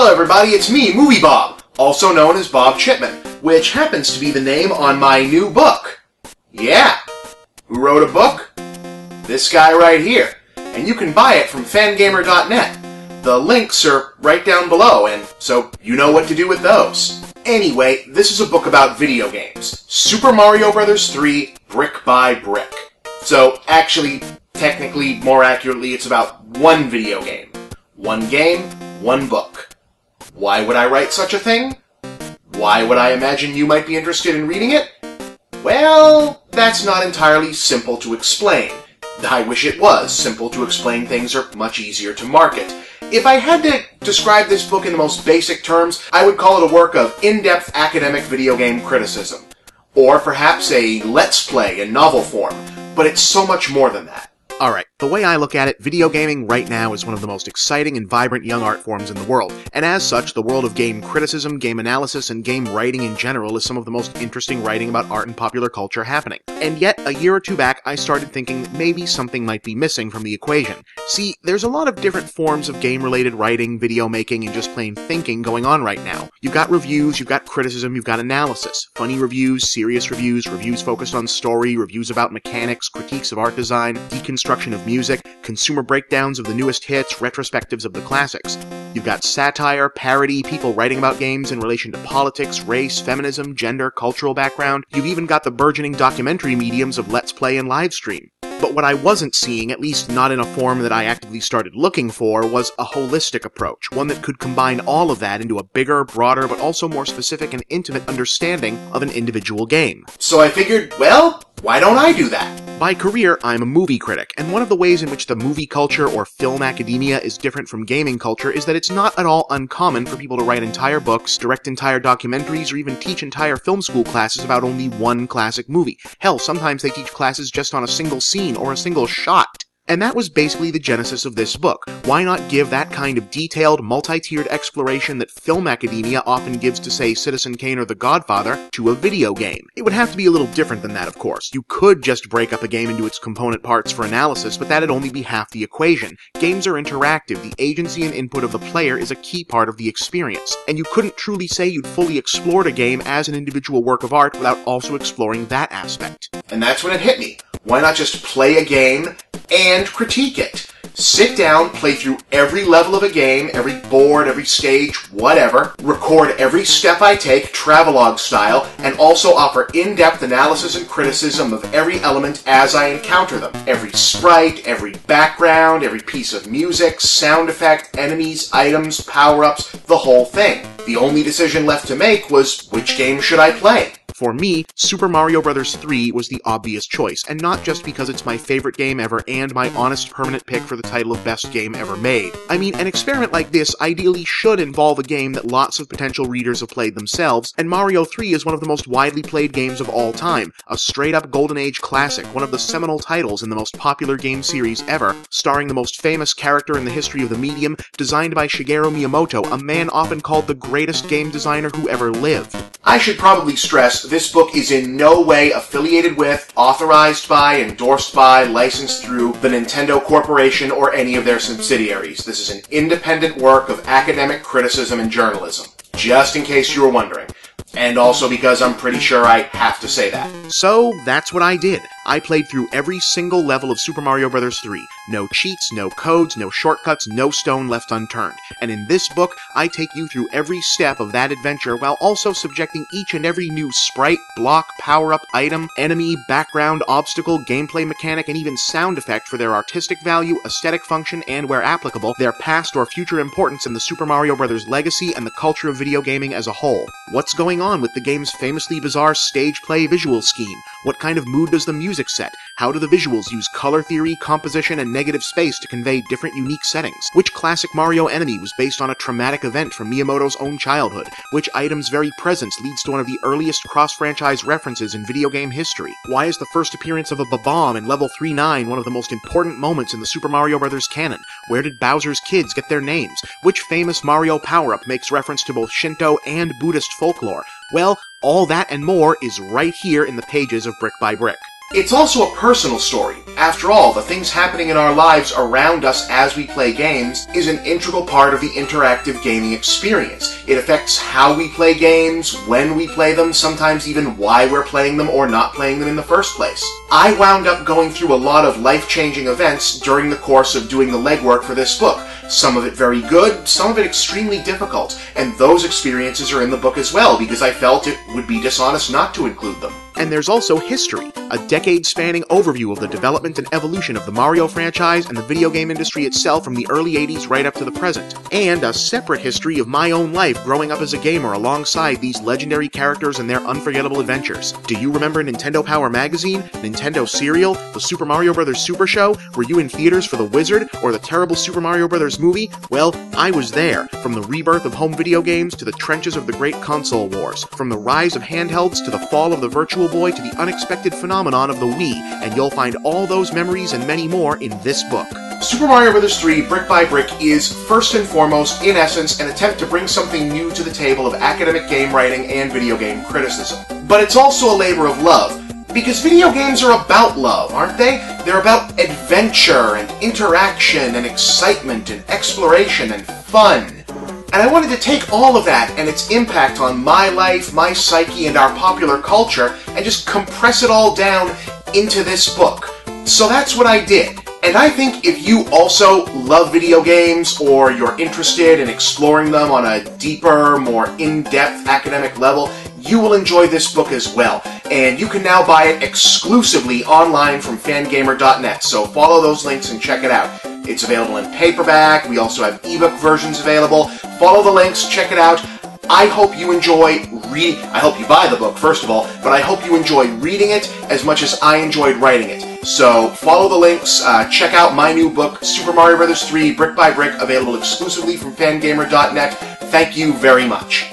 Hello everybody, it's me, moviebob, also known as Bob Chipman, which happens to be the name on my new book. Yeah. Who wrote a book? This guy right here. And you can buy it from fangamer.net. The links are right down below, and so you know what to do with those. Anyway, this is a book about video games. Super Mario Bros. 3, brick by brick. So, actually, technically, more accurately, it's about one video game. One game, one book. Why would I write such a thing? Why would I imagine you might be interested in reading it? Well, that's not entirely simple to explain. I wish it was. Simple to explain things are much easier to market. If I had to describe this book in the most basic terms, I would call it a work of in-depth academic video game criticism. Or perhaps a let's play in novel form. But it's so much more than that. Alright, the way I look at it, video gaming right now is one of the most exciting and vibrant young art forms in the world, and as such, the world of game criticism, game analysis, and game writing in general is some of the most interesting writing about art and popular culture happening. And yet, a year or two back, I started thinking maybe something might be missing from the equation. See, there's a lot of different forms of game-related writing, video making, and just plain thinking going on right now. You've got reviews, you've got criticism, you've got analysis. Funny reviews, serious reviews, reviews focused on story, reviews about mechanics, critiques of art design, deconstruction of music, consumer breakdowns of the newest hits, retrospectives of the classics. You've got satire, parody, people writing about games in relation to politics, race, feminism, gender, cultural background. You've even got the burgeoning documentary mediums of Let's Play and livestream. But what I wasn't seeing, at least not in a form that I actively started looking for, was a holistic approach, one that could combine all of that into a bigger, broader, but also more specific and intimate understanding of an individual game. So I figured, well, why don't I do that? By career, I'm a movie critic, and one of the ways in which the movie culture or film academia is different from gaming culture is that it's not at all uncommon for people to write entire books, direct entire documentaries, or even teach entire film school classes about only one classic movie. Hell, sometimes they teach classes just on a single scene or a single shot. And that was basically the genesis of this book. Why not give that kind of detailed, multi-tiered exploration that film academia often gives to, say, Citizen Kane or The Godfather, to a video game? It would have to be a little different than that, of course. You could just break up a game into its component parts for analysis, but that'd only be half the equation. Games are interactive. The agency and input of the player is a key part of the experience. And you couldn't truly say you'd fully explored a game as an individual work of art without also exploring that aspect. And that's when it hit me. Why not just play a game and critique it? Sit down, play through every level of a game, every board, every stage, whatever, record every step I take, travelogue style, and also offer in-depth analysis and criticism of every element as I encounter them. Every sprite, every background, every piece of music, sound effect, enemies, items, power-ups, the whole thing. The only decision left to make was, which game should I play? For me, Super Mario Bros. 3 was the obvious choice, and not just because it's my favorite game ever and my honest permanent pick for the title of best game ever made. I mean, an experiment like this ideally should involve a game that lots of potential readers have played themselves, and Mario 3 is one of the most widely played games of all time, a straight-up Golden Age classic, one of the seminal titles in the most popular game series ever, starring the most famous character in the history of the medium, designed by Shigeru Miyamoto, a man often called the greatest game designer who ever lived. I should probably stress this book is in no way affiliated with, authorized by, endorsed by, licensed through the Nintendo Corporation or any of their subsidiaries. This is an independent work of academic criticism and journalism. Just in case you were wondering. And also because I'm pretty sure I have to say that. So, that's what I did. I played through every single level of Super Mario Bros. 3. No cheats, no codes, no shortcuts, no stone left unturned. And in this book, I take you through every step of that adventure while also subjecting each and every new sprite, block, power-up, item, enemy, background, obstacle, gameplay mechanic, and even sound effect for their artistic value, aesthetic function, and, where applicable, their past or future importance in the Super Mario Bros. Legacy and the culture of video gaming as a whole. What's going on with the game's famously bizarre stage play visual scheme? What kind of mood does the music set? How do the visuals use color theory, composition, and negative space to convey different unique settings? Which classic Mario enemy was based on a traumatic event from Miyamoto's own childhood? Which item's very presence leads to one of the earliest cross-franchise references in video game history? Why is the first appearance of a Bob in level 3-9 one of the most important moments in the Super Mario Bros. Canon? Where did Bowser's kids get their names? Which famous Mario power-up makes reference to both Shinto and Buddhist folklore? Well, all that and more is right here in the pages of Brick by Brick. It's also a personal story. After all, the things happening in our lives around us as we play games is an integral part of the interactive gaming experience. It affects how we play games, when we play them, sometimes even why we're playing them or not playing them in the first place. I wound up going through a lot of life-changing events during the course of doing the legwork for this book. Some of it very good, some of it extremely difficult, and those experiences are in the book as well, because I felt it would be dishonest not to include them. And there's also history, a decade-spanning overview of the development and evolution of the Mario franchise and the video game industry itself from the early 80s right up to the present, and a separate history of my own life growing up as a gamer alongside these legendary characters and their unforgettable adventures. Do you remember Nintendo Power Magazine, Nintendo Cereal, the Super Mario Bros. Super Show? Were you in theaters for The Wizard, or the terrible Super Mario Bros. Movie? Well, I was there, from the rebirth of home video games to the trenches of the great console wars, from the rise of handhelds to the fall of the Virtual Boy to the unexpected phenomenon of the Wii, and you'll find all those memories and many more in this book. Super Mario Bros. 3 Brick by Brick is, first and foremost, in essence, an attempt to bring something new to the table of academic game writing and video game criticism. But it's also a labor of love, because video games are about love, aren't they? They're about adventure and interaction and excitement and exploration and fun. And I wanted to take all of that and its impact on my life, my psyche, and our popular culture, and just compress it all down into this book. So that's what I did. And I think if you also love video games, or you're interested in exploring them on a deeper, more in-depth academic level, you will enjoy this book as well. And you can now buy it exclusively online from fangamer.net, so follow those links and check it out. It's available in paperback. We also have ebook versions available. Follow the links, check it out. I hope you enjoy I hope you buy the book, first of all, but I hope you enjoy reading it as much as I enjoyed writing it. So follow the links, check out my new book, Super Mario Bros. 3 Brick by Brick, available exclusively from fangamer.net. Thank you very much.